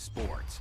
sports.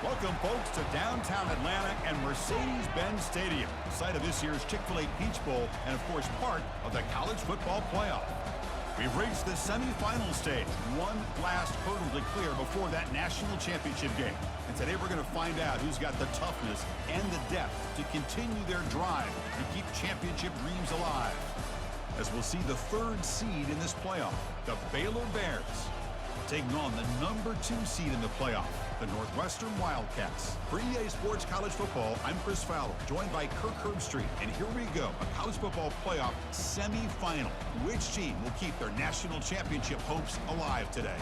Welcome, folks, to downtown Atlanta and Mercedes-Benz Stadium, site of this year's Chick-fil-A Peach Bowl and, of course, part of the College Football Playoff. We've reached the semifinal stage, one last hurdle to clear before that national championship game. And today we're going to find out who's got the toughness and the depth to continue their drive to keep championship dreams alive. As we'll see the third seed in this playoff, the Baylor Bears, taking on the number 2 seed in the playoff, the Northwestern Wildcats. For EA Sports College Football, I'm Chris Fowler, joined by Kirk Herbstreit. And here we go, a college football playoff semifinal. Which team will keep their national championship hopes alive today?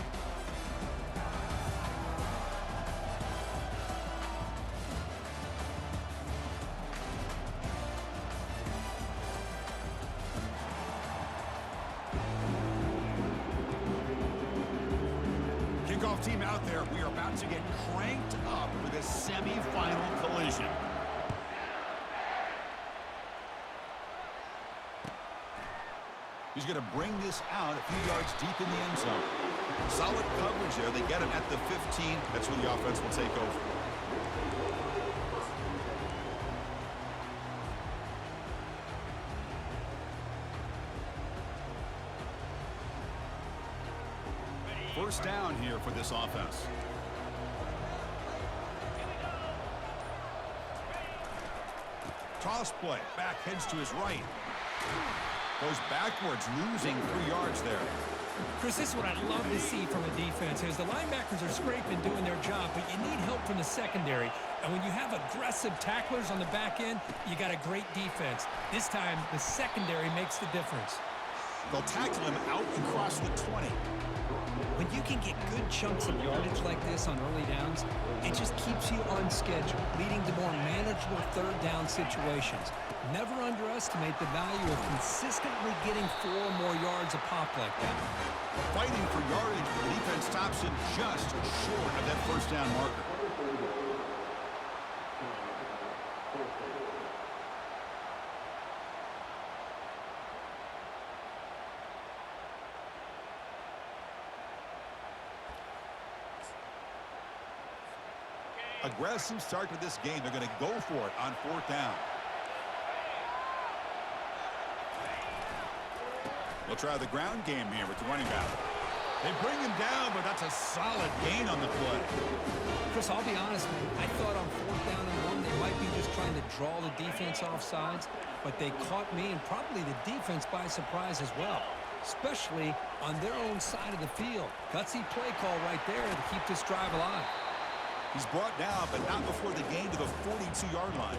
Kickoff team out there. We are about to get cranked up for this semifinal collision. He's going to bring this out a few yards deep in the end zone. Solid coverage there. They get him at the 15. That's where the offense will take over. First down here for this offense. Toss play. Back heads to his right. Goes backwards, losing 3 yards there. Chris, this is what I love to see from a defense is the linebackers are scraping, doing their job, but you need help from the secondary. And when you have aggressive tacklers on the back end, you got a great defense. This time, the secondary makes the difference. They'll tackle him out across the 20. When you can get good chunks of yardage like this on early downs, it just keeps you on schedule, leading to more manageable third down situations. Never underestimate the value of consistently getting 4 or more yards a pop like that. Fighting for yardage, but the defense stops it just short of that first down marker. Aggressive start to this game. They're going to go for it on 4th down. They'll try the ground game here with the running back. They bring him down, but that's a solid gain on the play. Chris, I'll be honest, I thought on 4th down and 1 they might be just trying to draw the defense off sides, but they caught me and probably the defense by surprise as well, especially on their own side of the field. Gutsy play call right there to keep this drive alive. He's brought down, but not before the gain to the 42-yard line.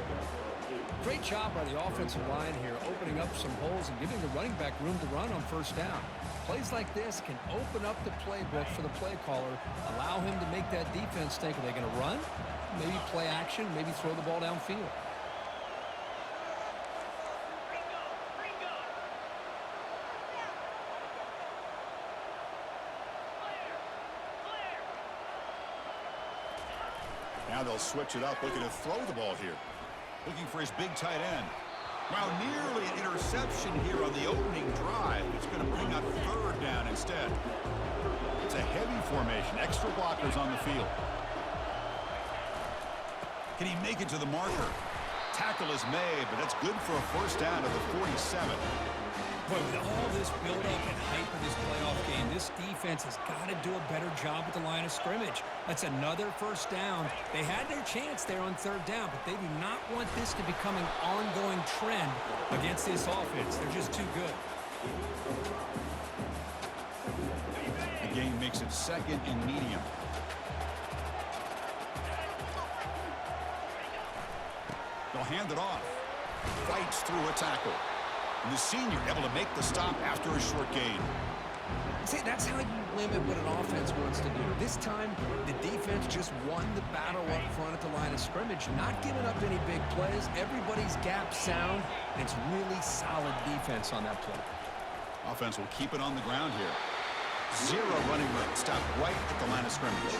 Great job by the offensive line here, opening up some holes and giving the running back room to run on 1st down. Plays like this can open up the playbook for the play caller, allow him to make that defense think, are they going to run? Maybe play action, maybe throw the ball downfield. Now they'll switch it up, looking to throw the ball here. Looking for his big tight end. Wow, nearly an interception here on the opening drive. It's going to bring up 3rd down instead. It's a heavy formation. Extra blockers on the field. Can he make it to the marker? Tackle is made, but that's good for a 1st down at the 47. Boy, with all this build-up and hype of this playoff game, this defense has got to do a better job at the line of scrimmage. That's another 1st down. They had their chance there on 3rd down, but they do not want this to become an ongoing trend against this offense. They're just too good. The game makes it 2nd and medium. They'll hand it off. Fights through a tackle. And the senior able to make the stop after a short gain. See, that's how you limit what an offense wants to do. This time, the defense just won the battle up front at the line of scrimmage, not giving up any big plays. Everybody's gap sound, and it's really solid defense on that play. Offense will keep it on the ground here. 0 running room. Stop right at the line of scrimmage.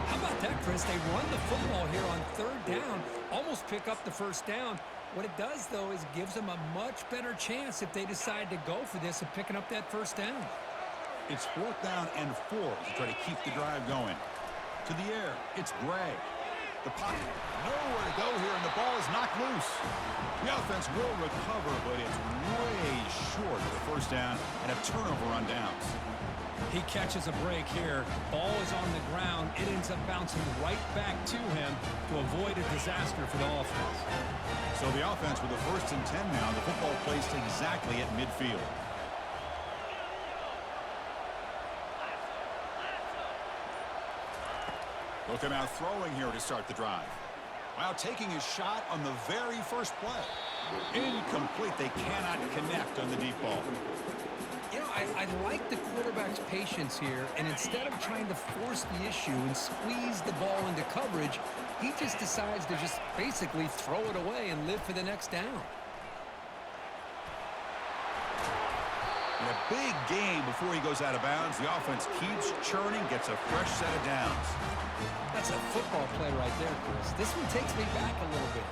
How about that, Chris? They run the football here on 3rd down, almost pick up the 1st down. What it does, though, is gives them a much better chance if they decide to go for this of picking up that 1st down. It's 4th down and 4 to try to keep the drive going. To the air, it's Gray. The pocket, nowhere to go here, and the ball is knocked loose. The offense will recover, but it's way short of the 1st down and a turnover on downs. He catches a break here. Ball is on the ground. It ends up bouncing right back to him to avoid a disaster for the offense. So the offense with the 1st and 10 now. The football placed exactly at midfield. Look him out throwing here to start the drive. While taking his shot on the very first play. Incomplete. They cannot connect on the deep ball. You know, I like the quarterback's patience here, and instead of trying to force the issue and squeeze the ball into coverage, he just decides to just basically throw it away and live for the next down. In a big game before he goes out of bounds, the offense keeps churning, gets a fresh set of downs. That's a football play right there, Chris. This one takes me back a little bit.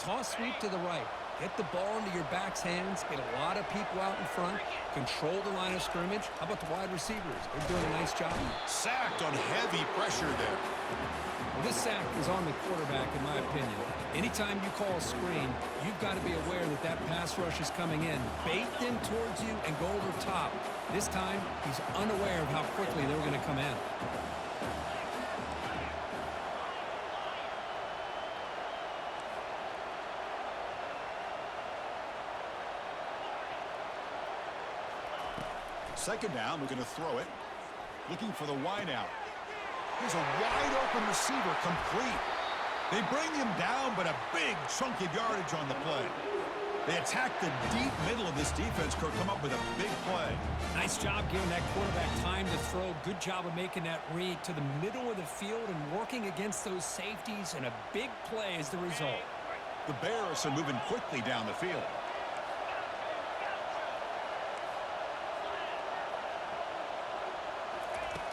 Toss sweep to the right. Get the ball into your back's hands, get a lot of people out in front, control the line of scrimmage. How about the wide receivers? They're doing a nice job. Sacked on heavy pressure there. Well, this sack is on the quarterback, in my opinion. Anytime you call a screen, you've got to be aware that that pass rush is coming in. Bait them towards you and go over top. This time, he's unaware of how quickly they're going to come in. Second down, looking to throw it. Looking for the wide out. Here's a wide open receiver, complete. They bring him down, but a big chunk of yardage on the play. They attack the deep middle of this defense, Kirk, come up with a big play. Nice job giving that quarterback time to throw. Good job of making that read to the middle of the field and working against those safeties, and a big play is the result. The Bears are moving quickly down the field.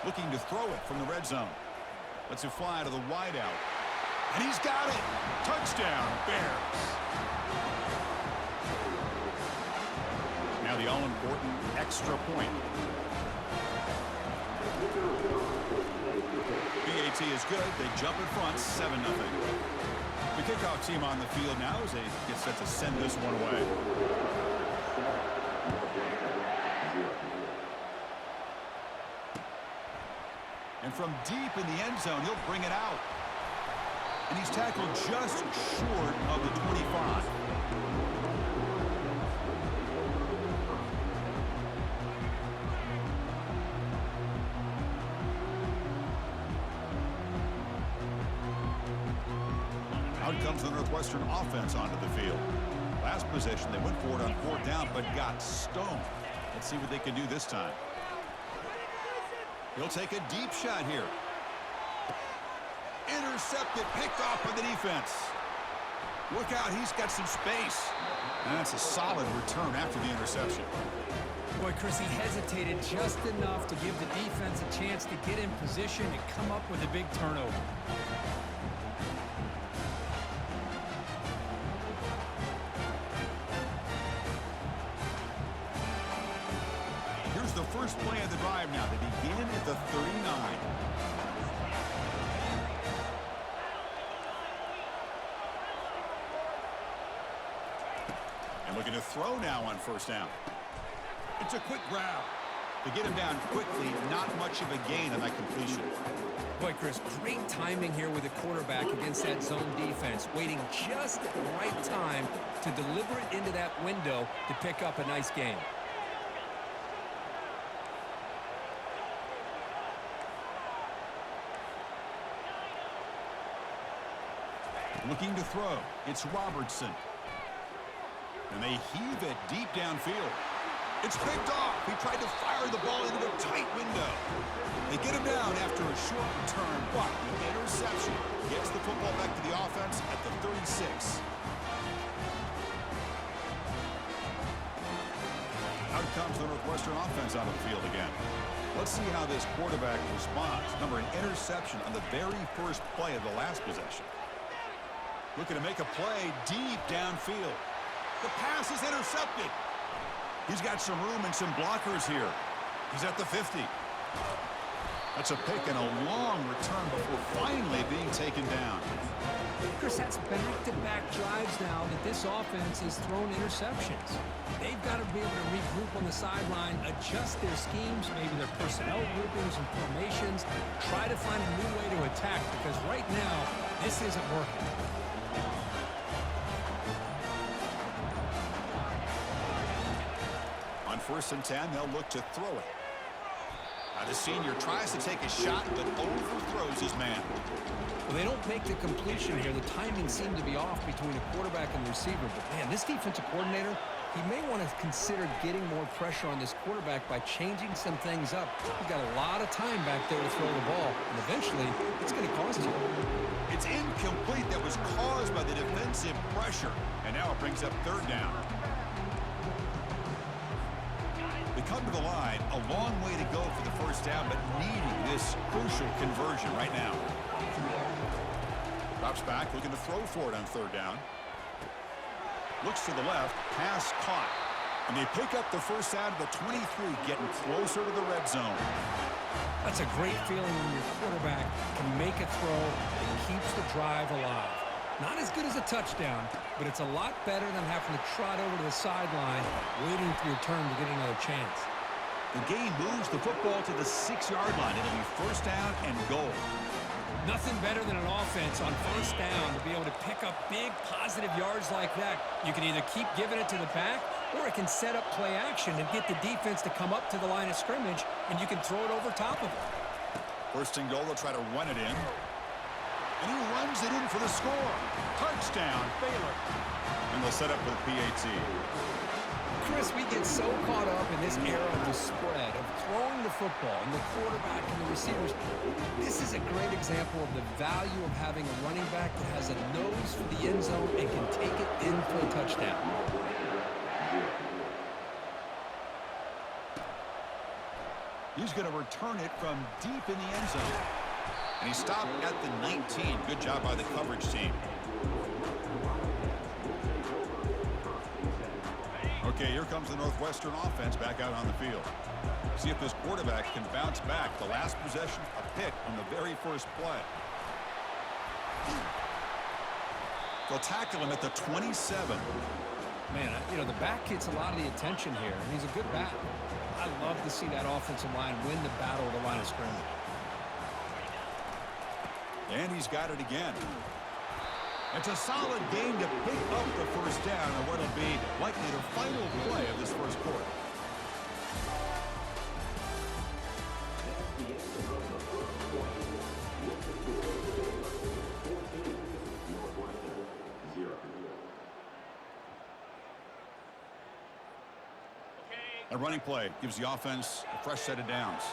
Looking to throw it from the red zone. Lets it fly to the wideout. And he's got it. Touchdown, Bears. Now the all-important extra point. BAT is good. They jump in front, 7-0. The kickoff team on the field now as they get set to send this one away. And from deep in the end zone, he'll bring it out. And he's tackled just short of the 25. Out comes the Northwestern offense onto the field. Last possession, they went for it on 4th down, but got stoned. Let's see what they can do this time. He'll take a deep shot here. Intercepted, picked off by the defense. Look out, he's got some space. And that's a solid return after the interception. Boy, Chris, he hesitated just enough to give the defense a chance to get in position and come up with a big turnover. Here's the first play of the drive now. They begin at the 39. And looking to throw now on 1st down. It's a quick grab. To get him down quickly, not much of a gain on that completion. Boy, Chris, great timing here with the quarterback against that zone defense, waiting just at the right time to deliver it into that window to pick up a nice gain. Looking to throw. It's Robertson. And they heave it deep downfield. It's picked off. He tried to fire the ball into a tight window. They get him down after a short return, but the interception gets the football back to the offense at the 36. Out comes the Northwestern offense on the field again. Let's see how this quarterback responds. Remember, an interception on the very first play of the last possession. Looking to make a play deep downfield. The pass is intercepted. He's got some room and some blockers here. He's at the 50. That's a pick and a long return before finally being taken down. Chris, that's back-to-back drives now that this offense has thrown interceptions. They've got to be able to regroup on the sideline, adjust their schemes, maybe their personnel groupings and formations, try to find a new way to attack, because right now, this isn't working. On 1st and 10, they'll look to throw it. Now the senior tries to take a shot, but overthrows his man. Well, they don't make the completion here. The timing seemed to be off between the quarterback and the receiver. But, man, this defensive coordinator, he may want to consider getting more pressure on this quarterback by changing some things up. He's got a lot of time back there to throw the ball, and eventually it's going to cost you. It's incomplete. That was caused by the defensive pressure. And now it brings up 3rd down. They come to the line, a long way to go for the 1st down, but needing this crucial conversion right now. Drops back, looking to throw for it on 3rd down. Looks to the left, pass caught. And they pick up the 1st down to the 23, getting closer to the red zone. That's a great feeling when your quarterback can make a throw that keeps the drive alive. Not as good as a touchdown, but it's a lot better than having to trot over to the sideline, waiting for your turn to get another chance. The game moves the football to the 6-yard line. It'll be 1st down and goal. Nothing better than an offense on 1st down to be able to pick up big positive yards like that. You can either keep giving it to the back, or it can set up play action and get the defense to come up to the line of scrimmage, and you can throw it over top of it. 1st and goal, they'll try to run it in. And he runs it in for the score. Touchdown, Baylor. And they'll set up for the PAT. Chris, we get so caught up in this era of the spread, of throwing the football, and the quarterback and the receivers. This is a great example of the value of having a running back that has a nose for the end zone and can take it in for a touchdown. He's going to return it from deep in the end zone. And he stopped at the 19. Good job by the coverage team. Okay, here comes the Northwestern offense back out on the field. See if this quarterback can bounce back. The last possession, a pick on the very first play. They'll tackle him at the 27. Man, you know, the back gets a lot of the attention here, and he's a good back. I love to see that offensive line win the battle of the line of scrimmage. And he's got it again. It's a solid game to pick up the first down on what will be likely the final play of this first quarter. A running play gives the offense a fresh set of downs.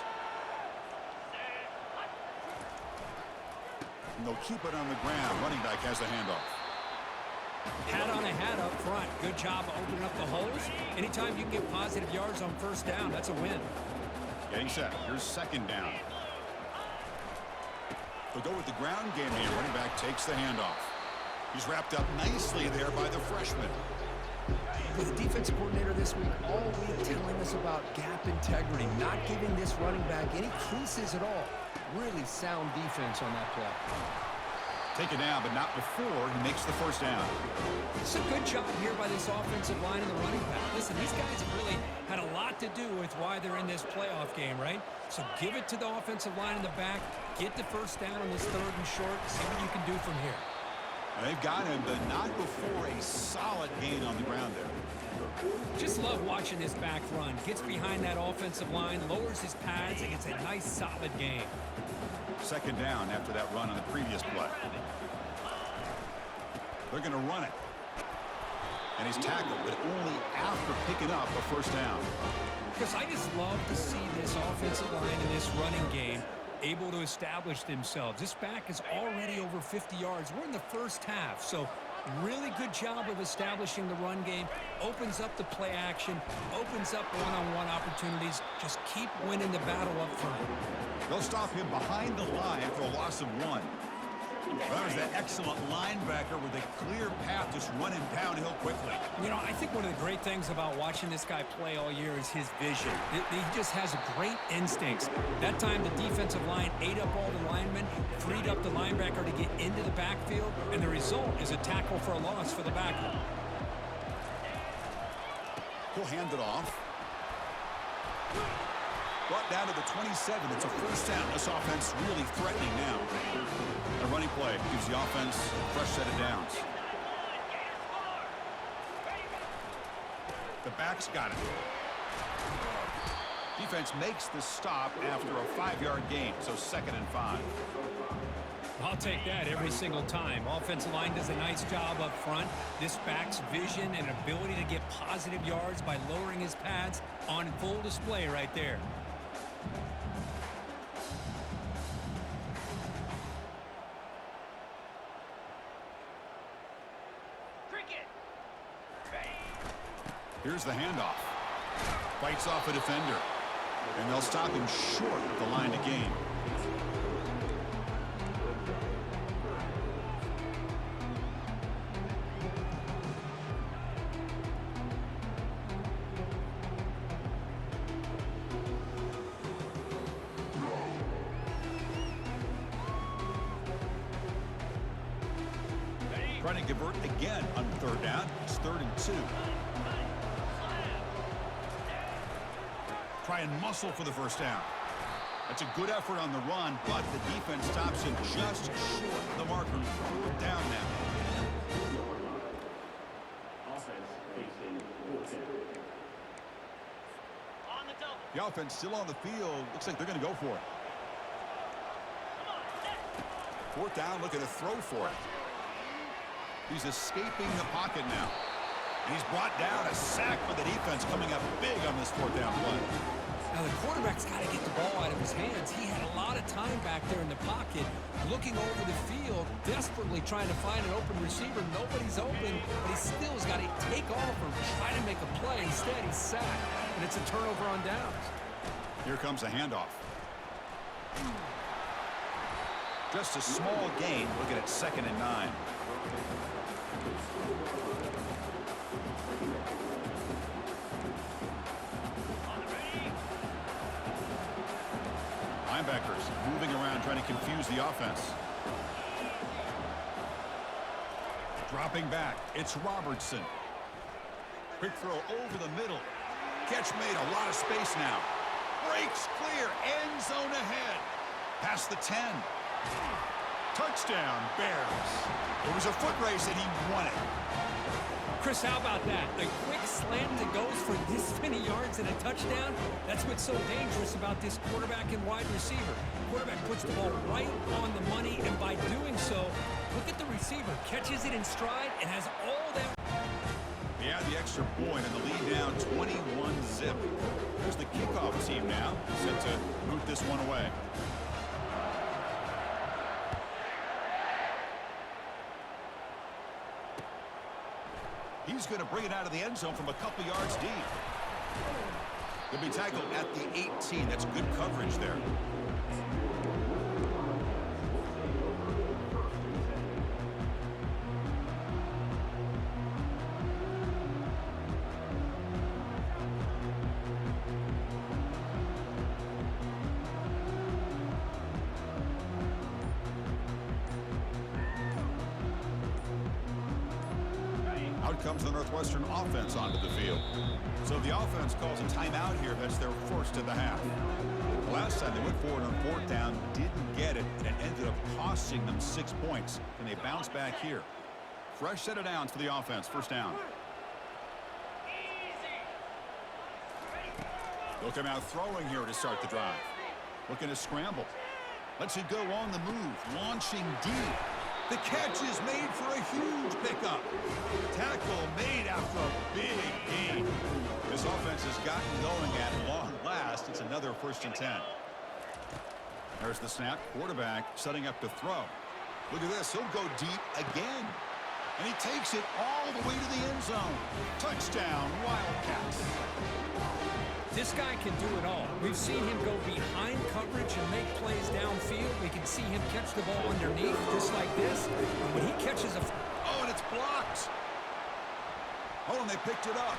And they'll keep it on the ground. Running back has the handoff. Hat on a hat up front. Good job of opening up the holes. Anytime you can get positive yards on first down, that's a win. Getting set. Here's second down. They'll go with the ground game here. Running back takes the handoff. He's wrapped up nicely there by the freshman. With the defensive coordinator this week, all week telling us about gap integrity, not giving this running back any creases at all. Really sound defense on that play. Take it down, but not before he makes the first down. It's a good job here by this offensive line and the running back. Listen, these guys have really had a lot to do with why they're in this playoff game, right? So give it to the offensive line in the back, get the first down on this third and short, see what you can do from here. And they've got him, but not before a solid gain on the ground there. Just love watching this back run. Gets behind that offensive line, lowers his pads, and gets a nice, solid gain. Second down after that run on the previous play. They're going to run it. And he's tackled, but only after picking up a first down. Because I just love to see this offensive line in this running game able to establish themselves. This back is already over 50 yards. We're in the first half, so really good job of establishing the run game. Opens up the play action, opens up one-on-one opportunities. Just keep winning the battle up front. They'll stop him behind the line after a loss of 1. That was that excellent linebacker with a clear path just running downhill quickly. You know, I think one of the great things about watching this guy play all year is his vision. He just has great instincts. That time the defensive line ate up all the linemen, freed up the linebacker to get into the backfield, and the result is a tackle for a loss for the backer. He'll hand it off. Brought down to the 27. It's a first down. This offense really threatening now. A running play gives the offense a fresh set of downs. The back's got it. Defense makes the stop after a 5-yard gain, so 2nd and 5. I'll take that every single time. Offensive line does a nice job up front. This back's vision and ability to get positive yards by lowering his pads on full display right there. Here's the handoff. Fights off a defender. And they'll stop him short of the line to gain. Trying to convert again on 3rd down. It's 3rd and 2. Try and muscle for the first down. That's a good effort on the run, but the defense stops him just short of the marker. 4th down now. The offense still on the field. Looks like they're going to go for it. 4th down, looking to throw for it. He's escaping the pocket now. He's brought down, a sack for the defense coming up big on this fourth down play. Now, the quarterback's got to get the ball out of his hands. He had a lot of time back there in the pocket, looking over the field, desperately trying to find an open receiver. Nobody's open, but he still has got to take off or try to make a play. Instead, he's sacked, and it's a turnover on downs. Here comes a handoff. Just a small gain. Looking at 2nd and 9. Linebackers moving around, trying to confuse the offense. Dropping back, it's Robertson. Quick throw over the middle. Catch made, a lot of space now. Breaks clear, end zone ahead. Past the 10. Touchdown, Bears. It was a foot race and he won it. Chris, how about that? A quick slant that goes for this many yards and a touchdown. That's what's so dangerous about this quarterback and wide receiver. Quarterback puts the ball right on the money, and by doing so, look at the receiver. Catches it in stride and has all that. He had the extra point and the lead down 21-zip. There's the kickoff team now, set to boot this one away. He's going to bring it out of the end zone from a couple yards deep. He'll be tackled at the 18. That's good coverage there. Out comes the Northwestern offense onto the field. So the offense calls a timeout here. That's their first of the half. The last time they went forward on 4th down, didn't get it, and it ended up costing them 6 points. And they bounce back here. Fresh set of downs for the offense. First down. They'll come out throwing here to start the drive. Looking to scramble. Lets it go on the move. Launching deep. The catch is made for a huge pickup. Tackle made after a big gain. This offense has gotten going at long last. It's another 1st and 10. There's the snap. Quarterback setting up to throw. Look at this. He'll go deep again. And he takes it all the way to the end zone. Touchdown, Wildcats. This guy can do it all. We've seen him go behind coverage and make plays downfield. We can see him catch the ball underneath, just like this. And when he catches a... Oh, and it's blocked. Oh, and they picked it up.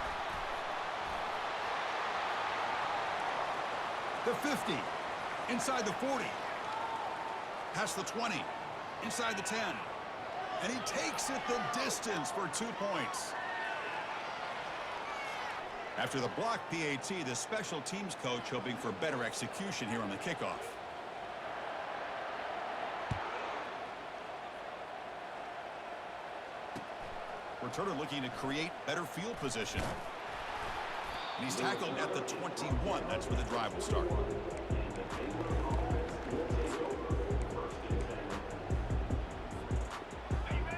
The 50. Inside the 40. Past the 20. Inside the 10. And he takes it the distance for 2 points. After the block PAT, the special teams coach hoping for better execution here on the kickoff. Returner looking to create better field position. And he's tackled at the 21. That's where the drive will start.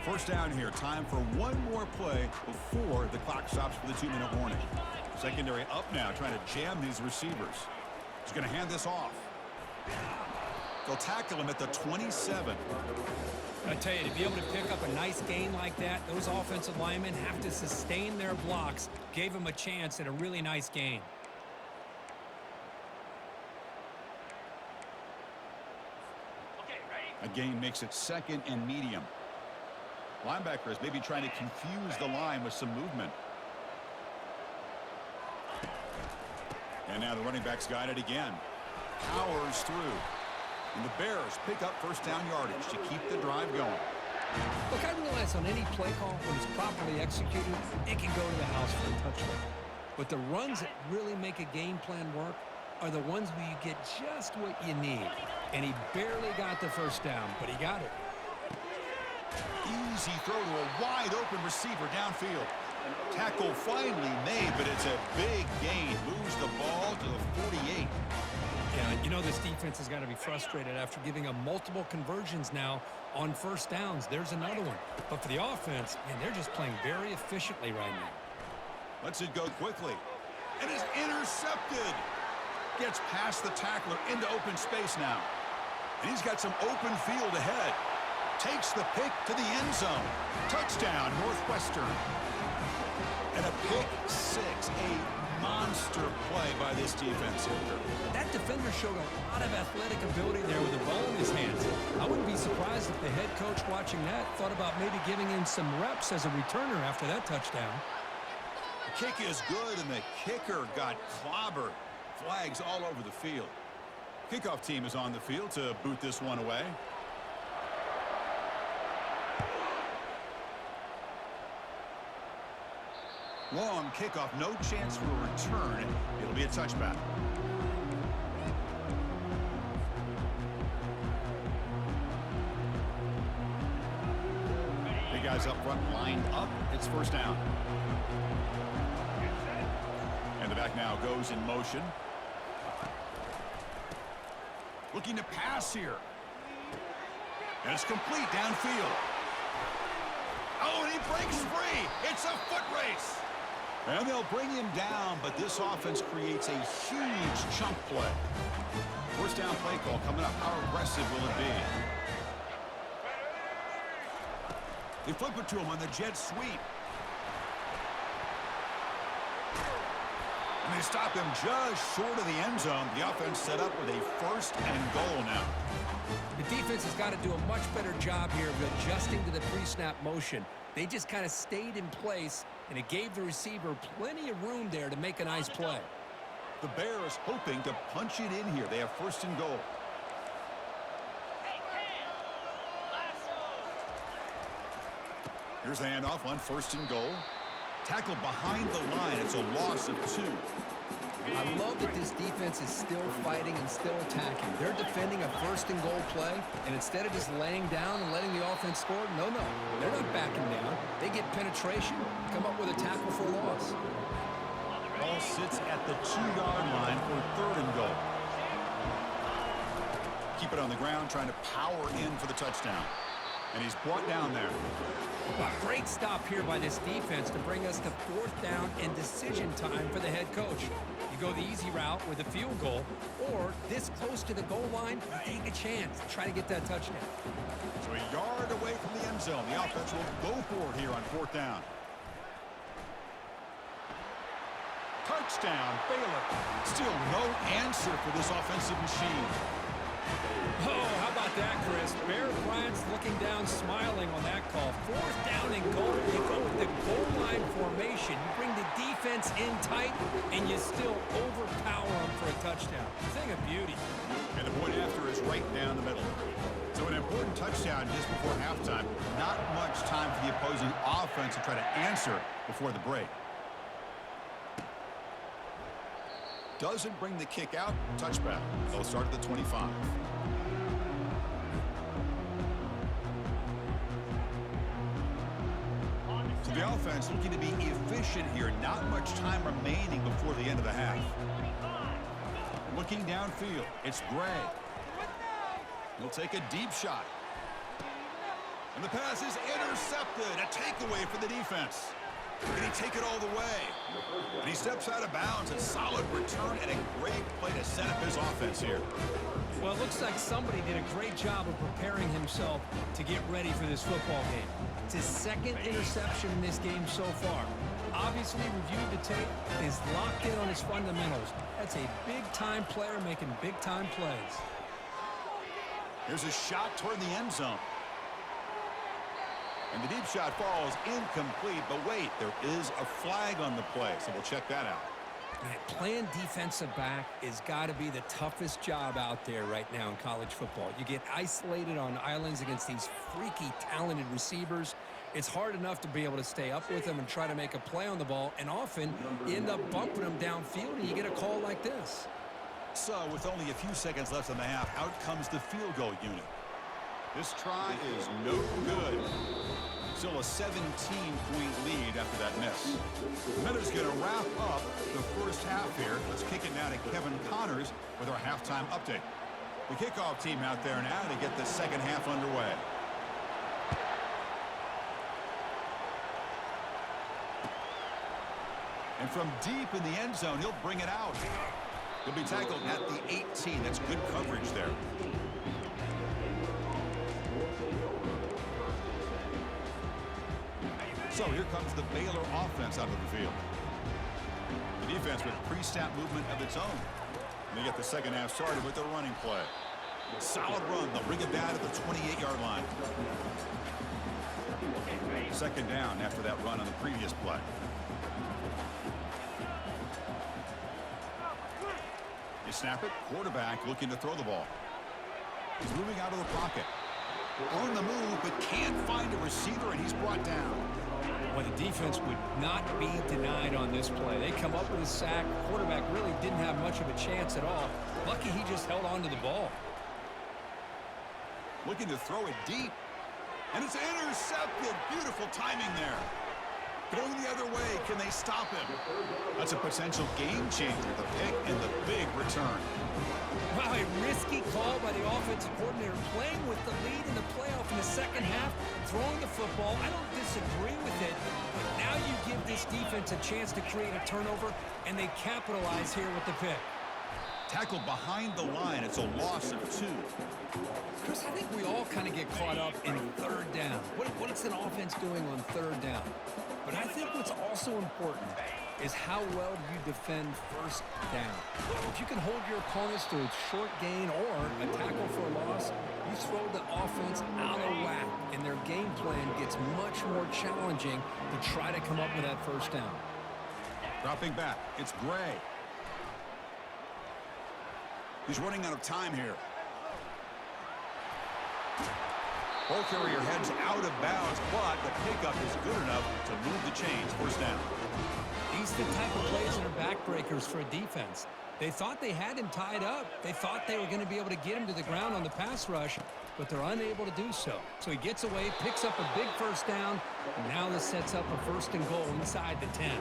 First down here. Time for one more play before the clock stops for the 2-minute warning. Secondary up now, trying to jam these receivers. He's going to hand this off. They'll tackle him at the 27. I tell you, to be able to pick up a nice gain like that, those offensive linemen have to sustain their blocks. Gave him a chance at a really nice gain. A gain makes it 2nd and medium. Linebackers maybe trying to confuse the line with some movement. And now the running back's got it again. Powers through. And the Bears pick up first down yardage to keep the drive going. Look, I realize on any play call, when it's properly executed, it can go to the house for a touchdown. But the runs that really make a game plan work are the ones where you get just what you need. And he barely got the first down, but he got it. Easy throw to a wide open receiver downfield. Tackle finally made, but it's a big gain. Moves the ball to the 48. Yeah, you know this defense has got to be frustrated after giving them multiple conversions now on first downs. There's another one. But for the offense, man, they're just playing very efficiently right now. Lets it go quickly. And is intercepted. Gets past the tackler into open space now. And he's got some open field ahead. Takes the pick to the end zone. Touchdown, Northwestern. And a pick six. A monster play by this defense here. That defender showed a lot of athletic ability there with the ball in his hands. I wouldn't be surprised if the head coach watching that thought about maybe giving him some reps as a returner after that touchdown. The kick is good, and the kicker got clobbered. Flags all over the field. Kickoff team is on the field to boot this one away. Long kickoff, no chance for a return. It'll be a touchback. Big guys up front lined up. It's first down. And the back now goes in motion. Looking to pass here. And it's complete downfield. Oh, and he breaks free. It's a foot race. And they'll bring him down, but this offense creates a huge chunk play. First down play call coming up. How aggressive will it be? They flip it to him on the jet sweep. And they stop him just short of the end zone. The offense set up with a first and goal now. The defense has got to do a much better job here of adjusting to the pre-snap motion. They just kind of stayed in place, and it gave the receiver plenty of room there to make a nice play. The Bears hoping to punch it in here. They have first and goal. Here's the handoff on first and goal. Tackled behind the line. It's a loss of 2. I love that this defense is still fighting and still attacking. They're defending a first and goal play, and instead of just laying down and letting the offense score, no, they're not backing down. They get penetration, come up with a tackle for a loss. Ball sits at the 2-yard line for third and goal. Keep it on the ground, trying to power in for the touchdown. And he's brought down there. A great stop here by this defense to bring us to fourth down and decision time for the head coach. You go the easy route with a field goal, or this close to the goal line, take a chance. Try to get that touchdown. So a yard away from the end zone. The offense will go for it here on fourth down. Touchdown, Baylor. Still no answer for this offensive machine. Oh, how about that, Chris? Bear Bryant's looking down, smiling on that call. Fourth down and goal. You go with the goal line formation. You bring the defense in tight, and you still overpower them for a touchdown. Thing of beauty. And the point after is right down the middle. So an important touchdown just before halftime. Not much time for the opposing offense to try to answer before the break. Doesn't bring the kick out. Touchback. They'll start at the 25. So the offense looking to be efficient here. Not much time remaining before the end of the half. Looking downfield. It's Gray. He'll take a deep shot. And the pass is intercepted. A takeaway for the defense. Can he take it all the way? And he steps out of bounds. A solid return and a great play to set up his offense here. Well, it looks like somebody did a great job of preparing himself to get ready for this football game. It's his second interception in this game so far. Obviously reviewed the tape and is locked in on his fundamentals. That's a big-time player making big-time plays. Here's a shot toward the end zone. And the deep shot falls incomplete, but wait, there is a flag on the play, so we'll check that out. Man, playing defensive back has got to be the toughest job out there right now in college football. You get isolated on islands against these freaky, talented receivers. It's hard enough to be able to stay up with them and try to make a play on the ball, and often you end up bumping them downfield, and you get a call like this. So, with only a few seconds left in the half, out comes the field goal unit. This try is no good. Still a 17-point lead after that miss. Miller's going to wrap up the first half here. Let's kick it now to Kevin Connors with our halftime update. The kickoff team out there now to get the second half underway. And from deep in the end zone, he'll bring it out. He'll be tackled at the 18. That's good coverage there. So here comes the Baylor offense out of the field. The defense with pre-snap movement of its own. And they get the second half started with the running play. Solid run. They'll bring it back at the 28-yard line. Second down after that run on the previous play. You snap it. Quarterback looking to throw the ball. He's moving out of the pocket. On the move, but can't find a receiver, and he's brought down. Well, the defense would not be denied on this play. They come up with a sack. Quarterback really didn't have much of a chance at all. Lucky he just held on to the ball. Looking to throw it deep. And it's intercepted. Beautiful timing there. Going the other way. Can they stop him? That's a potential game changer. The pick and the big return. Wow, a risky call by the offensive coordinator, playing with the lead in the playoff in the second half, throwing the football. I don't disagree with it, but now you give this defense a chance to create a turnover, and they capitalize here with the pick. Tackled behind the line. It's a loss of 2. Chris, I think we all kind of get caught up in third down. What is an offense doing on third down? But I think what's also important is how well you defend first down. If you can hold your opponents to a short gain or a tackle for a loss, you throw the offense out of whack, and their game plan gets much more challenging to try to come up with that first down. Dropping back. It's Gray. He's running out of time here. Ball carrier heads out of bounds, but the pickup is good enough to move the chains. First down. These are the type of plays that are backbreakers for a defense. They thought they had him tied up. They thought they were going to be able to get him to the ground on the pass rush, but they're unable to do so. So he gets away, picks up a big first down, and now this sets up a first and goal inside the 10.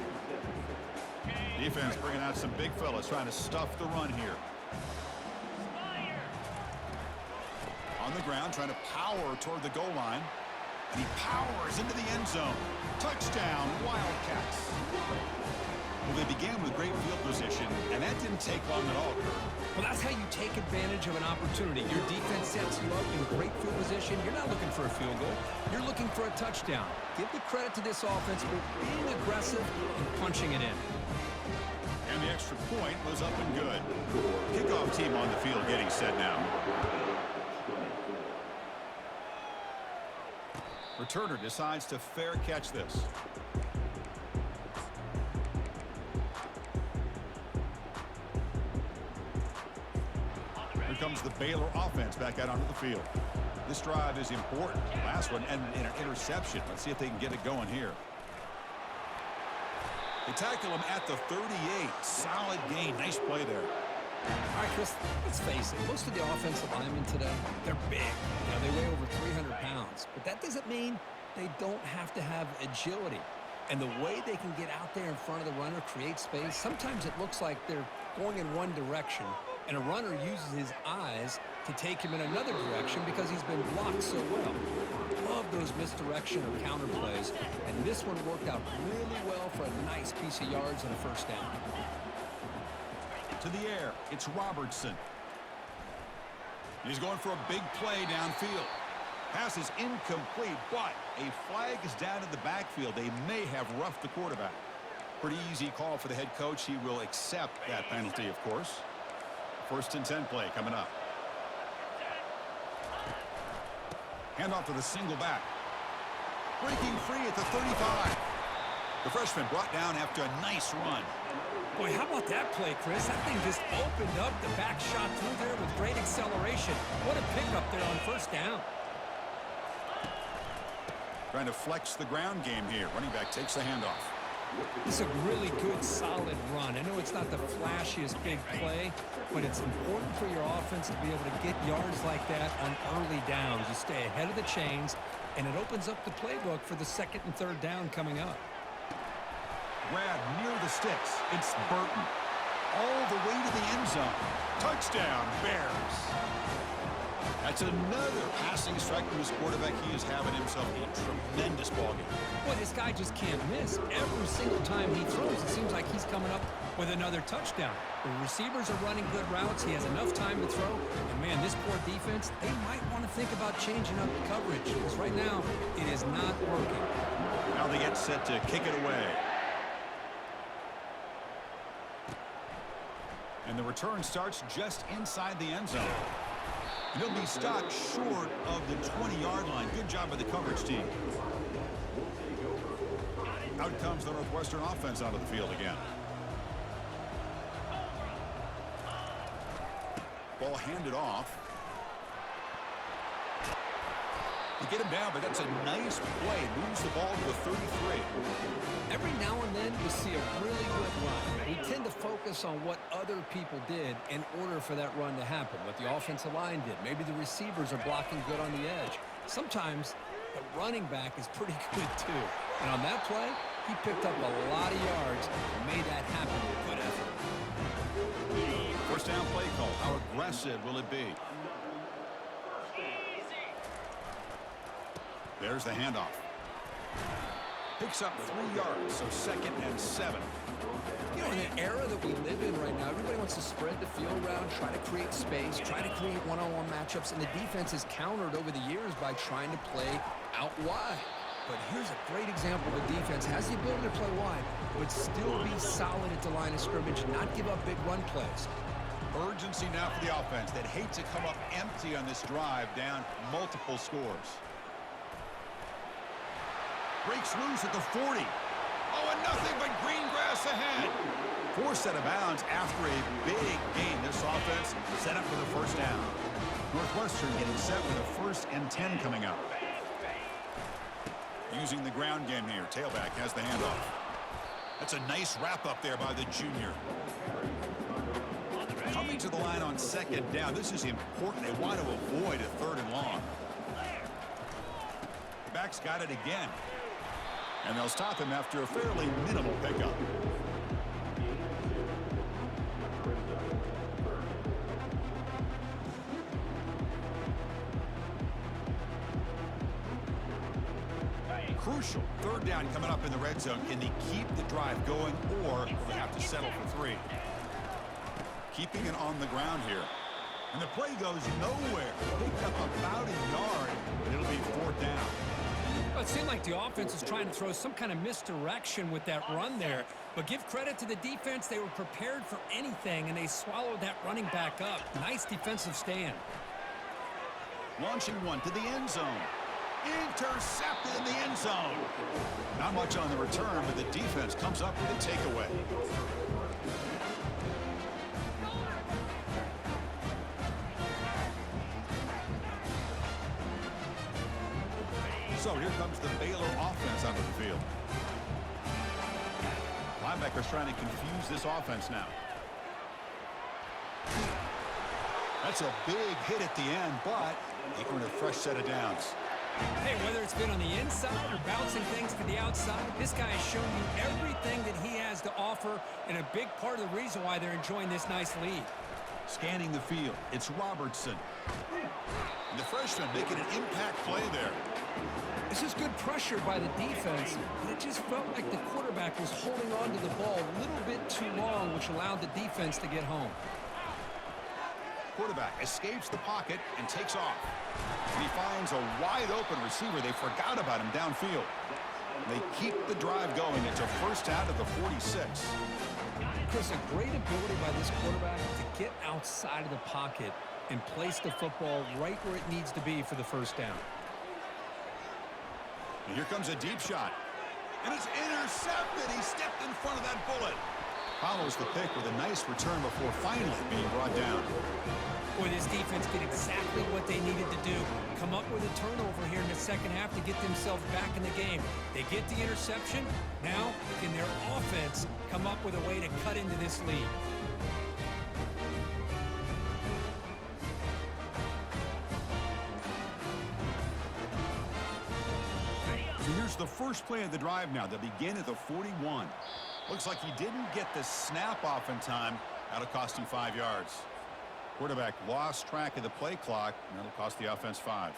Defense bringing out some big fellas trying to stuff the run here. On the ground, trying to power toward the goal line. And he powers into the end zone. Touchdown, Wildcats. Well, they began with great field position, and that didn't take long at all, Kirk. Well, that's how you take advantage of an opportunity. Your defense sets you up in great field position. You're not looking for a field goal. You're looking for a touchdown. Give the credit to this offense for being aggressive and punching it in. And the extra point was up and good. Kickoff team on the field getting set now. Returner decides to fair catch this. Here comes the Baylor offense back out onto the field. This drive is important. Last one ended in an interception. Let's see if they can get it going here. They tackle him at the 38. Solid gain. Nice play there. All right, Chris, let's face it. Most of the offensive linemen today, they're big. You know, they weigh over 300 pounds. But that doesn't mean they don't have to have agility. And the way they can get out there in front of the runner, create space, sometimes it looks like they're going in one direction, and a runner uses his eyes to take him in another direction because he's been blocked so well. Love those misdirection or counter plays, and this one worked out really well for a nice piece of yards and a first down. To the air, it's Robertson. He's going for a big play downfield. Pass is incomplete, but a flag is down in the backfield. They may have roughed the quarterback. Pretty easy call for the head coach. He will accept that penalty, of course. First and 10 play coming up. Handoff to the single back. Breaking free at the 35. The freshman brought down after a nice run. Boy, how about that play, Chris? That thing just opened up. The back shot through there with great acceleration. What a pickup there on first down. Trying to flex the ground game here. Running back takes the handoff. This is a really good, solid run. I know it's not the flashiest big play, but it's important for your offense to be able to get yards like that on early downs. You stay ahead of the chains, and it opens up the playbook for the second and third down coming up. Grab near the sticks. It's Burton. All the way to the end zone. Touchdown, Bears. That's another passing strike from his quarterback. He is having himself a tremendous ballgame. Boy, this guy just can't miss. Every single time he throws, it seems like he's coming up with another touchdown. The receivers are running good routes. He has enough time to throw. And, man, this poor defense, they might want to think about changing up the coverage because right now it is not working. Now they get set to kick it away. And the return starts just inside the end zone. And he'll be stopped short of the 20-yard line. Good job by the coverage team. Out comes the Northwestern offense onto the field again. Ball handed off. They get him down, but that's a nice play. Moves the ball to the 33. Every now and then we see a really good run. We tend to focus on what other people did in order for that run to happen, what the offensive line did. Maybe the receivers are blocking good on the edge. Sometimes the running back is pretty good too. And on that play, he picked up a lot of yards and made that happen with good effort. First down play call. How aggressive will it be? There's the handoff. Picks up 3 yards, so 2nd and 7. You know, in an era that we live in right now, everybody wants to spread the field around, try to create space, try to create one-on-one matchups, and the defense is countered over the years by trying to play out wide. But here's a great example of a defense has the ability to play wide, but still be solid at the line of scrimmage and not give up big run plays. Urgency now for the offense that hate to come up empty on this drive, down multiple scores. Breaks loose at the 40. Oh, and nothing but green grass ahead. Forced out of bounds after a big gain. This offense set up for the first down. Northwestern getting set with a 1st and 10 coming up. Using the ground game here. Tailback has the handoff. That's a nice wrap up there by the junior. Coming to the line on 2nd down. This is important. They want to avoid a 3rd and long. The back's got it again. And they'll stop him after a fairly minimal pickup. Crucial. 3rd down coming up in the red zone. Can they keep the drive going, or will they have to settle for 3? Keeping it on the ground here. And the play goes nowhere. Picked up about a yard, but it'll be 4th down. Well, it seemed like the offense was trying to throw some kind of misdirection with that run there. But give credit to the defense. They were prepared for anything, and they swallowed that running back up. Nice defensive stand. Launching one to the end zone. Intercepted in the end zone. Not much on the return, but the defense comes up with a takeaway. So here comes the Baylor offense onto the field. Linebackers trying to confuse this offense now. That's a big hit at the end, but they earn a fresh set of downs. Hey, whether it's been on the inside or bouncing things to the outside, this guy has shown you everything that he has to offer, and a big part of the reason why they're enjoying this nice lead. Scanning the field, it's Robertson. And the freshman making an impact play there. This is good pressure by the defense, but it just felt like the quarterback was holding on to the ball a little bit too long, which allowed the defense to get home. Quarterback escapes the pocket and takes off. And he finds a wide-open receiver. They forgot about him downfield. They keep the drive going. It's a 1st out of the 46. Chris, a great ability by this quarterback to get outside of the pocket and place the football right where it needs to be for the 1st down. And here comes a deep shot. And it's intercepted. He stepped in front of that bullet. Follows the pick with a nice return before finally being brought down. Boy, this defense did exactly what they needed to do. Come up with a turnover here in the 2nd half to get themselves back in the game. They get the interception. Now, can their offense come up with a way to cut into this lead? So here's the first play of the drive now. They begin at the 41. Looks like he didn't get the snap off in time. That'll cost him 5 yards. Quarterback lost track of the play clock, and that'll cost the offense 5.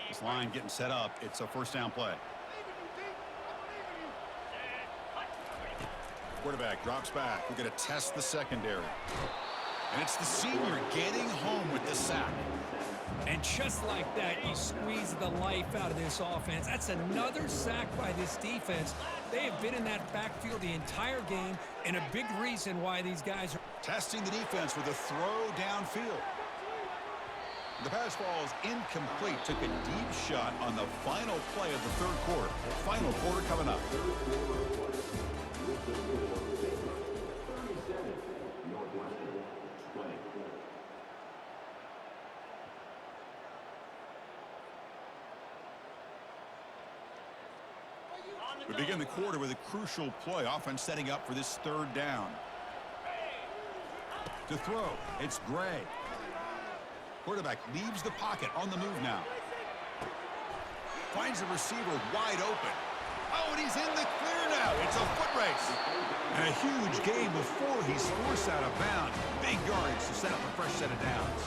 This line getting set up. It's a first down play. Quarterback drops back. We're going to test the secondary. And it's the senior getting home with the sack. And just like that, you squeeze the life out of this offense. That's another sack by this defense. They have been in that backfield the entire game, and a big reason why these guys are testing the defense with a throw downfield. The pass ball is incomplete. Took a deep shot on the final play of the third quarter. Final quarter coming up. We begin the quarter with a crucial play. Offense setting up for this third down. To throw, it's Gray. Quarterback leaves the pocket on the move now. Finds the receiver wide open. Oh, and he's in the clear now. It's a foot race. And a huge gain before he's forced out of bounds. Big yardage to set up a fresh set of downs.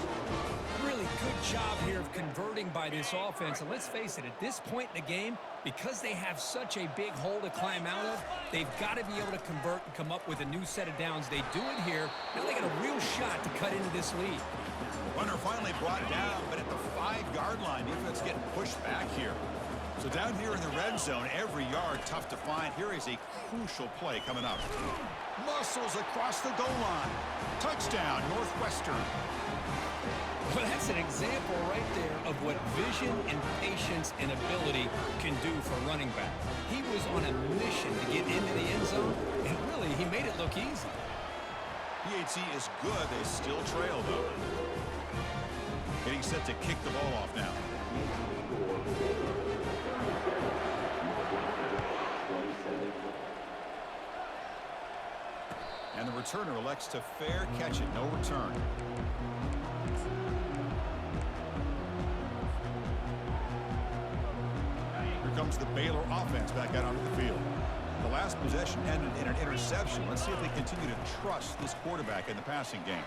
really good job here of converting by this offense. And let's face it, at this point in the game, because they have such a big hole to climb out of, they've got to be able to convert and come up with a new set of downs. They do it here. Now they got a real shot to cut into this lead. Runner finally brought down, but at the 5-yard line, defense getting pushed back here. So down here in the red zone, every yard tough to find. Here is a crucial play coming up. Muscles across the goal line. Touchdown, Northwestern. Well, that's an example right there of what vision and patience and ability can do for a running back. He was on a mission to get into the end zone, and really, he made it look easy. PAT is good. They still trail, though. Getting set to kick the ball off now. And the returner elects to fair catch it. No return. Here comes the Baylor offense back out onto the field. The last possession ended in an interception. Let's see if they continue to trust this quarterback in the passing game.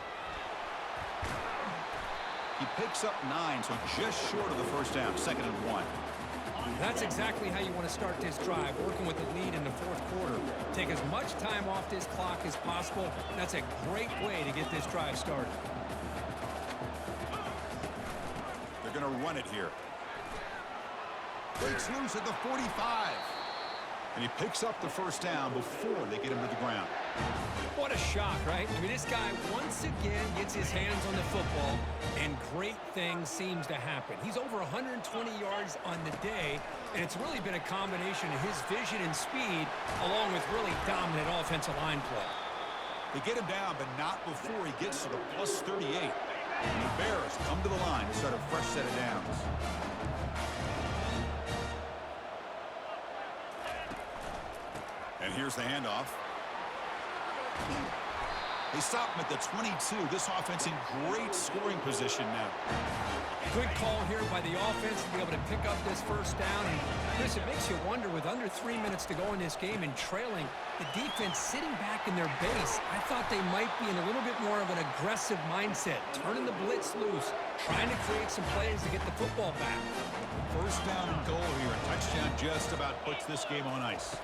He picks up 9, so just short of the first down, 2nd and 1. That's exactly how you want to start this drive, working with the lead in the fourth quarter. Take as much time off this clock as possible. That's a great way to get this drive started. They're going to run it here. Breaks loose at the 45. And he picks up the first down before they get him to the ground. What a shock, right? I mean, this guy once again gets his hands on the football, and great things seems to happen. He's over 120 yards on the day, and it's really been a combination of his vision and speed along with really dominant offensive line play. They get him down, but not before he gets to the plus 38. And the Bears come to the line to start a fresh set of downs. And here's the handoff. They stop him at the 22. This offense in great scoring position now. Good call here by the offense to be able to pick up this first down. And Chris, it makes you wonder, with under 3 minutes to go in this game and trailing, the defense sitting back in their base. I thought they might be in a little bit more of an aggressive mindset, turning the blitz loose, trying to create some plays to get the football back. First down and goal here. A touchdown just about puts this game on ice.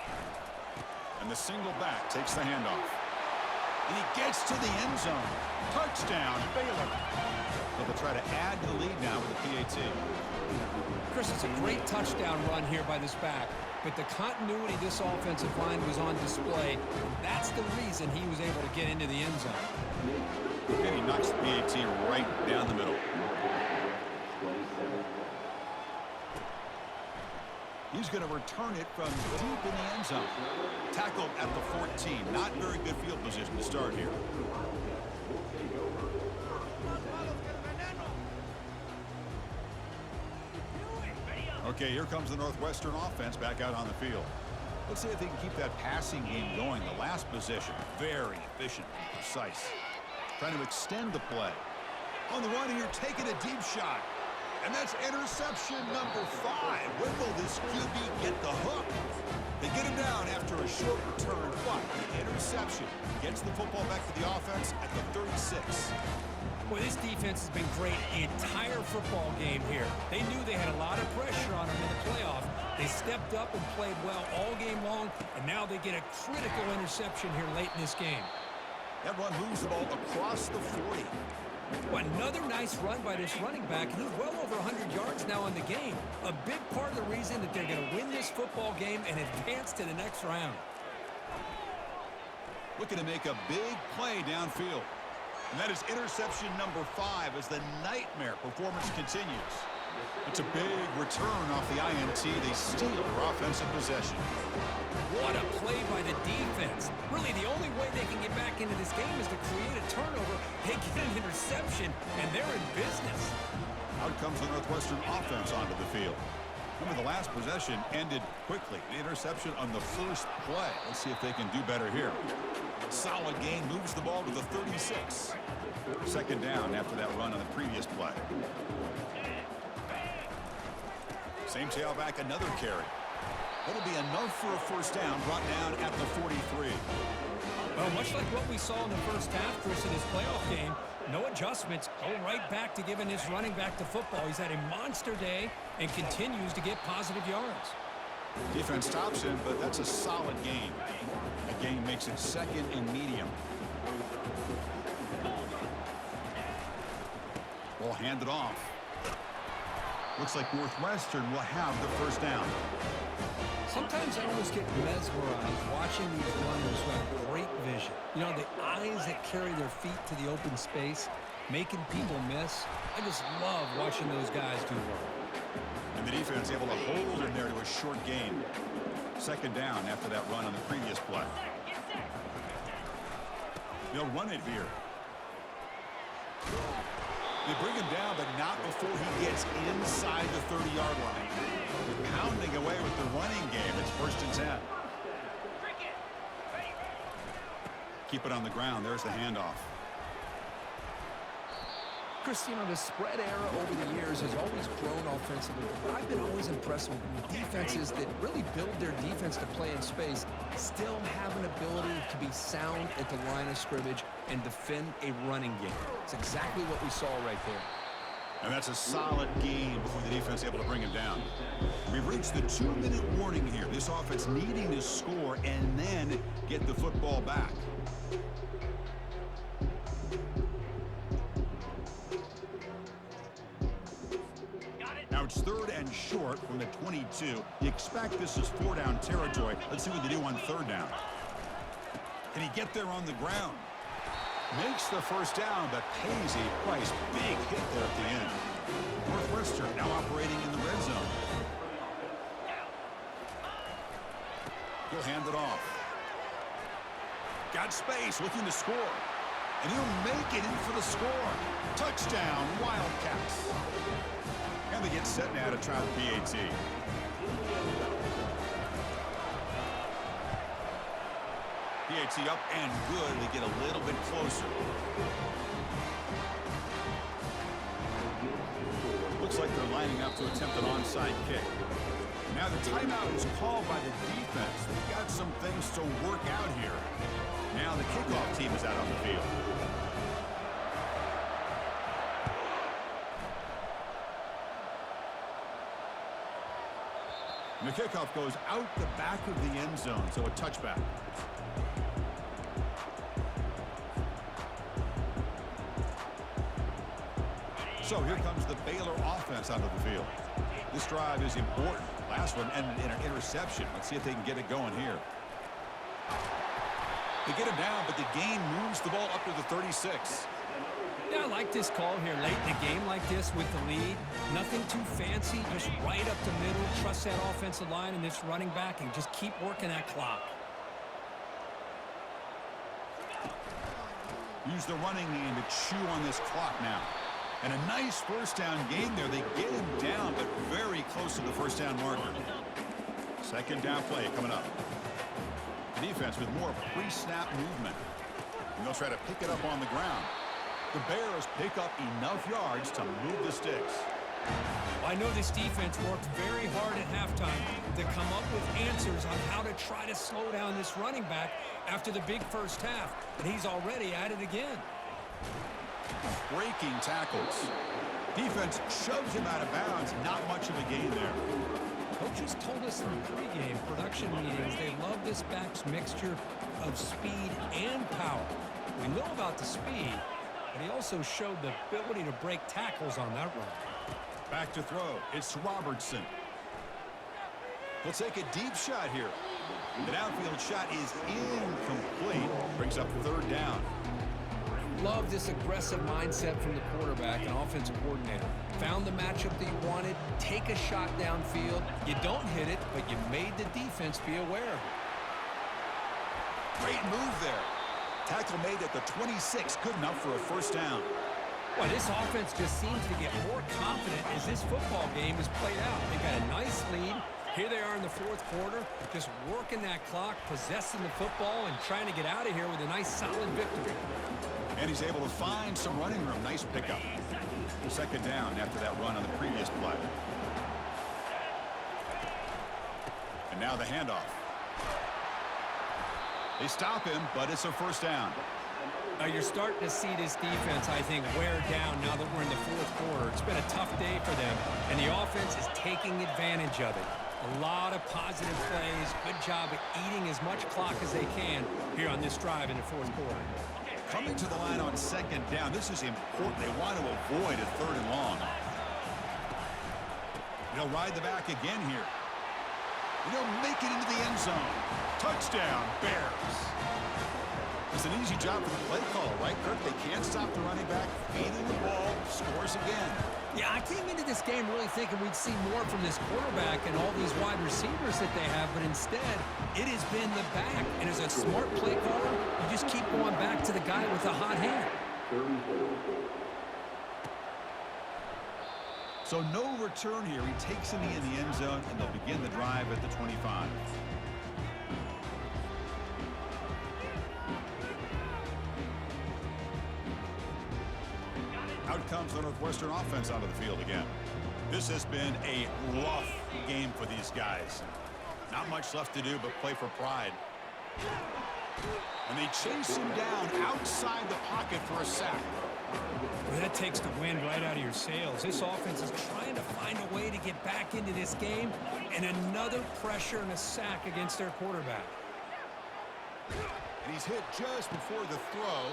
And the single back takes the handoff. And he gets to the end zone. Touchdown, Baylor. So they'll try to add to the lead now with the PAT. Chris, it's a great touchdown run here by this back, but the continuity of this offensive line was on display. That's the reason he was able to get into the end zone. And he knocks the PAT right down the middle. He's going to return it from deep in the end zone. Tackled at the 14. Not very good field position to start here. Okay, here comes the Northwestern offense back out on the field. Let's see if they can keep that passing game going. The last possession, very efficient and precise. Trying to extend the play. On the run here, taking a deep shot. And that's interception number 5. When will this QB get the hook? They get him down after a short return, but an interception gets the football back to the offense at the 36. Well, this defense has been great the entire football game here. They knew they had a lot of pressure on them in the playoff. They stepped up and played well all game long, and now they get a critical interception here late in this game. That run moves the ball across the 40. Well, another nice run by this running back. He's well over 100 yards now in the game. A big part of the reason that they're going to win this football game and advance to the next round. Looking to make a big play downfield. And that is interception number 5 as the nightmare performance continues. It's a big return off the INT. They steal their offensive possession. What a play by the defense. Really, the only way they can get back into this game is to create a turnover. They get an interception, and they're in business. Out comes the Northwestern offense onto the field. Remember, the last possession ended quickly. The interception on the first play. Let's see if they can do better here. Solid gain, moves the ball to the 36. Second down after that run on the previous play. Same tailback, another carry. That'll be enough for a first down, brought down at the 43. Well, much like what we saw in the first half, Chris, in his playoff game, no adjustments, go right back to giving his running back to football. He's had a monster day and continues to get positive yards. Defense stops him, but that's a solid gain. That gain makes it second and medium. Ball handed off. Looks like Northwestern will have the first down. Sometimes I almost get mesmerized watching these runners who have great vision. You know, the eyes that carry their feet to the open space, making people miss. I just love watching those guys do work. And the defense able to hold him there to a short gain. Second down after that run on the previous play. They'll run it here. They bring him down, but not before he gets inside the 30-yard line. They're pounding away with the running game. It's 1st and 10. Keep it on the ground. There's the handoff. Chris, you know, the spread era over the years has always grown offensively, but I've been always impressed with defenses that really build their defense to play in space, still have an ability to be sound at the line of scrimmage and defend a running game. It's exactly what we saw right there. And that's a solid game before the defense able to bring him down. We've reached the 2-minute warning here. This offense needing to score and then get the football back. Now it's 3rd and short from the 22. You expect this is 4-down territory. Let's see what they do on 3rd down. Can he get there on the ground? Makes the first down, but pays a price. Big hit there at the end. Northwestern now operating in the red zone. He'll hand it off. Got space, looking to score. And he'll make it in for the score. Touchdown, Wildcats. And they get set now to try the PAT. PAT up and good. They get a little bit closer. Looks like they're lining up to attempt an onside kick. Now the timeout is called by the defense. They've got some things to work out here. Now the kickoff team is out on the field. And the kickoff goes out the back of the end zone, so a touchback. So here comes the Baylor offense onto the field. This drive is important. Last one ended in an interception. Let's see if they can get it going here. They get him down, but the gain moves the ball up to the 36. Yeah, I like this call here late in a game like this with the lead. Nothing too fancy, just right up the middle. Trust that offensive line and this running back and just keep working that clock. Use the running game to chew on this clock now. And a nice first down gain there. They get him down, but very close to the first down marker. Second down play coming up. The defense with more pre-snap movement. And they'll try to pick it up on the ground. The Bears pick up enough yards to move the sticks. I know this defense worked very hard at halftime to come up with answers on how to try to slow down this running back after the big first half, and he's already at it again. Breaking tackles. Defense shoves him out of bounds. Not much of a gain there. Coaches told us in pregame production meetings they love this back's mixture of speed and power. We know about the speed, but he also showed the ability to break tackles on that run. Back to throw. It's Robertson. He'll take a deep shot here. The downfield shot is incomplete. Brings up third down. Love this aggressive mindset from the quarterback and offensive coordinator. Found the matchup that you wanted, take a shot downfield. You don't hit it, but you made the defense be aware of it. Great move there. Tackle made at the 26, good enough for a first down. Well, this offense just seems to get more confident as this football game is played out. They got a nice lead. Here they are in the fourth quarter, just working that clock, possessing the football, and trying to get out of here with a nice, solid victory. And he's able to find some running room. Nice pickup. Second down after that run on the previous play. And now the handoff. They stop him, but it's a first down. Now you're starting to see this defense, I think, wear down now that we're in the fourth quarter. It's been a tough day for them, and the offense is taking advantage of it. A lot of positive plays. Good job at eating as much clock as they can here on this drive in the fourth quarter. Coming to the line on second down. This is important. They want to avoid a third and long. They'll ride the back again here. And they'll make it into the end zone. Touchdown, Bears. It's an easy job for the play call, right, Kirk? They can't stop the running back. Feeding the ball. Scores again. Yeah, I came into this game really thinking we'd see more from this quarterback and all these wide receivers that they have, but instead, it has been the back. And as a smart play caller, you just keep going back to the guy with the hot hand. So no return here. He takes it in the end zone, and they'll begin the drive at the 25. Out comes the Northwestern offense onto the field again. This has been a rough game for these guys. Not much left to do but play for pride. And they chase him down outside the pocket for a sack. Well, that takes the wind right out of your sails. This offense is trying to find a way to get back into this game, and another pressure and a sack against their quarterback. And he's hit just before the throw.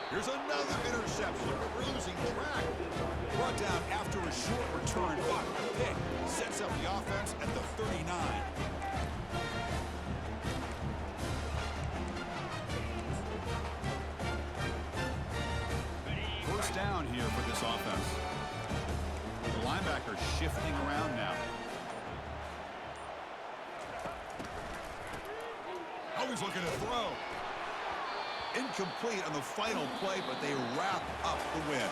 Here's another interception. We're losing track. Brought down after a short return, but the pick sets up the offense at the 39. First down here for this offense. The linebacker shifting around now. Always looking to throw. Incomplete on the final play, but they wrap up the win.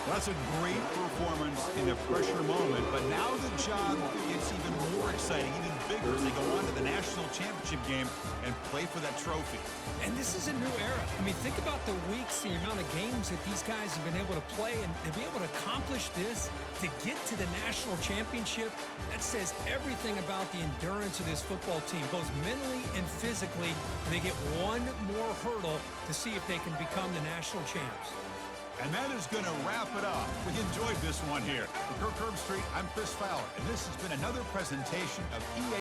Well, that's a great performance in a pressure moment, but now the job gets even more exciting, even bigger as they go on to the national championship game and play for that trophy. And this is a new era. I mean, think about the weeks, the amount of games that these guys have been able to play, and to be able to accomplish this, to get to the national championship, that says everything about the endurance of this football team, both mentally and physically. And they get one more hurdle to see if they can become the national champs. And that is going to wrap it up. We enjoyed this one here. For Kirk Herbstreit, I'm Chris Fowler, and this has been another presentation of EA